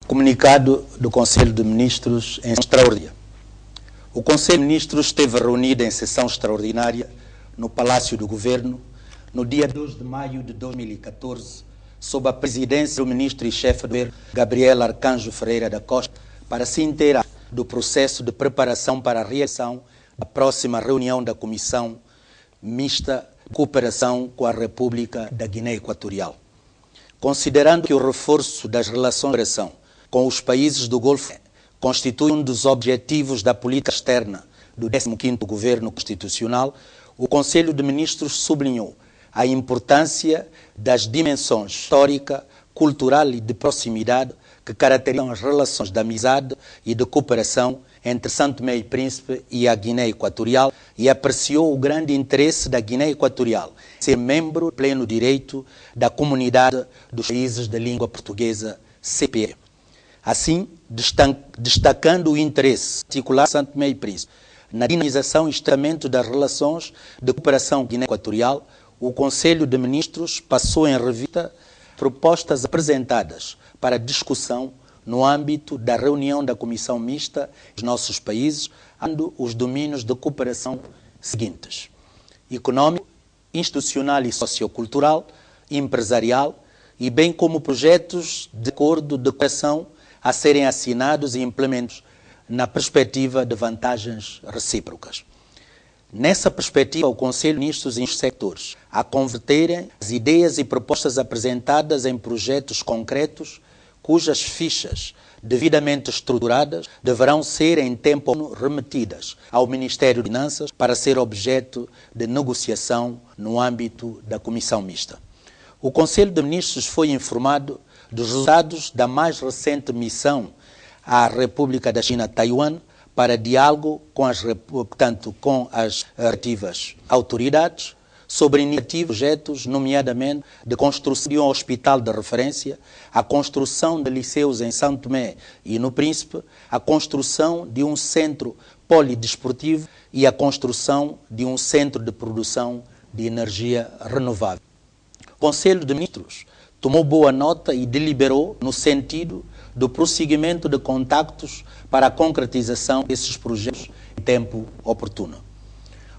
Comunicado do Conselho de Ministros em extraordinária. O Conselho de Ministros esteve reunido em sessão extraordinária no Palácio do Governo no dia 2 de maio de 2014, sob a presidência do Ministro e Chefe do Governo, Gabriel Arcanjo Ferreira da Costa, para se inteirar do processo de preparação para a realização da próxima reunião da Comissão Mista de Cooperação com a República da Guiné Equatorial. Considerando que o reforço das relações de cooperação com os países do Golfo constitui um dos objetivos da política externa do 15º Governo Constitucional, o Conselho de Ministros sublinhou a importância das dimensões histórica, cultural e de proximidade que caracterizam as relações de amizade e de cooperação entre São Tomé e Príncipe e a Guiné Equatorial e apreciou o grande interesse da Guiné Equatorial em ser membro de pleno direito da Comunidade dos Países da Língua Portuguesa, CPE. Assim, destacando o interesse particular de São Tomé e Príncipe na dinamização e estreitamento das relações de cooperação Guiné-Equatorial, o Conselho de Ministros passou em revista propostas apresentadas para discussão no âmbito da reunião da Comissão Mista dos nossos países, ando os domínios de cooperação seguintes: econômico, institucional e sociocultural, empresarial, e bem como projetos de acordo de cooperação a serem assinados e implementados na perspectiva de vantagens recíprocas. Nessa perspectiva, o Conselho de Ministros insta os sectores a converterem as ideias e propostas apresentadas em projetos concretos, cujas fichas, devidamente estruturadas, deverão ser em tempo remetidas ao Ministério das Finanças para ser objeto de negociação no âmbito da Comissão Mista. O Conselho de Ministros foi informado dos resultados da mais recente missão à República da China, Taiwan, para diálogo com as respectivas autoridades sobre iniciativas e projetos, nomeadamente de construção de um hospital de referência, a construção de liceus em São Tomé e no Príncipe, a construção de um centro polidesportivo e a construção de um centro de produção de energia renovável. O Conselho de Ministros tomou boa nota e deliberou no sentido do prosseguimento de contactos para a concretização desses projetos em tempo oportuno.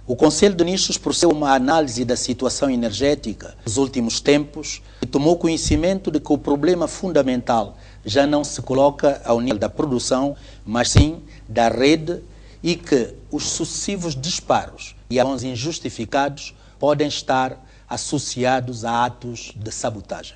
O Conselho de Ministros procedeu a uma análise da situação energética nos últimos tempos e tomou conhecimento de que o problema fundamental já não se coloca ao nível da produção, mas sim da rede, e que os sucessivos disparos e apagões injustificados podem estar associados a atos de sabotagem.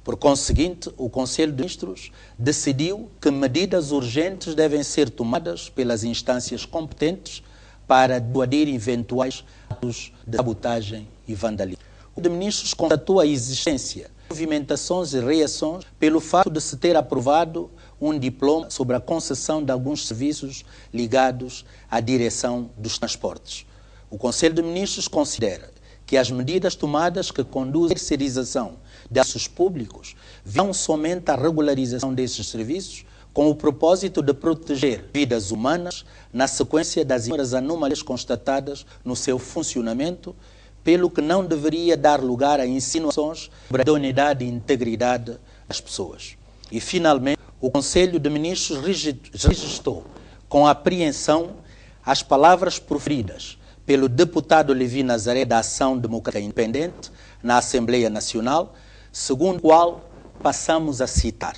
Por conseguinte, o Conselho de Ministros decidiu que medidas urgentes devem ser tomadas pelas instâncias competentes para dissuadir eventuais atos de sabotagem e vandalismo. O Conselho de Ministros constatou a existência de movimentações e reações pelo fato de se ter aprovado um diploma sobre a concessão de alguns serviços ligados à direção dos transportes. O Conselho de Ministros considera que as medidas tomadas que conduzem à terceirização de serviços públicos vão somente à regularização desses serviços com o propósito de proteger vidas humanas na sequência das inúmeras anomalias constatadas no seu funcionamento, pelo que não deveria dar lugar a insinuações sobre a idoneidade e integridade das pessoas. E, finalmente, o Conselho de Ministros registrou com apreensão as palavras proferidas pelo deputado Levi Nazaré da Ação Democrática Independente na Assembleia Nacional, segundo o qual passamos a citar: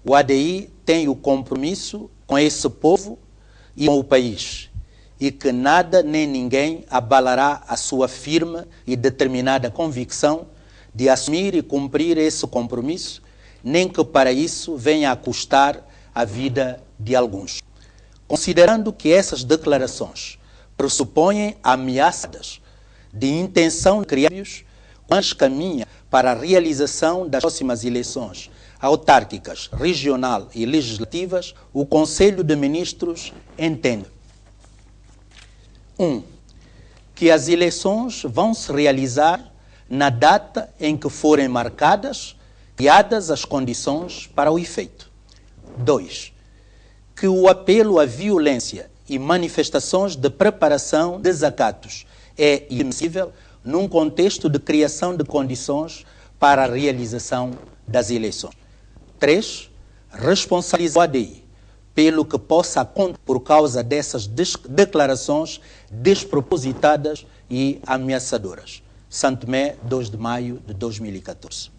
o ADI tem o compromisso com esse povo e com o país, e que nada nem ninguém abalará a sua firme e determinada convicção de assumir e cumprir esse compromisso, nem que para isso venha a custar a vida de alguns. Considerando que essas declarações pressupõem ameaças de intenção de criar-os, mas caminha para a realização das próximas eleições autárquicas, regional e legislativas, o Conselho de Ministros entende: 1. Que as eleições vão se realizar na data em que forem marcadas, criadas as condições para o efeito. 2. Que o apelo à violência e manifestações de preparação de desacatos é inadmissível num contexto de criação de condições para a realização das eleições. 3. responsabilizou a ADI pelo que possa acontecer por causa dessas declarações despropositadas e ameaçadoras. Santo Tomé, 2 de maio de 2014.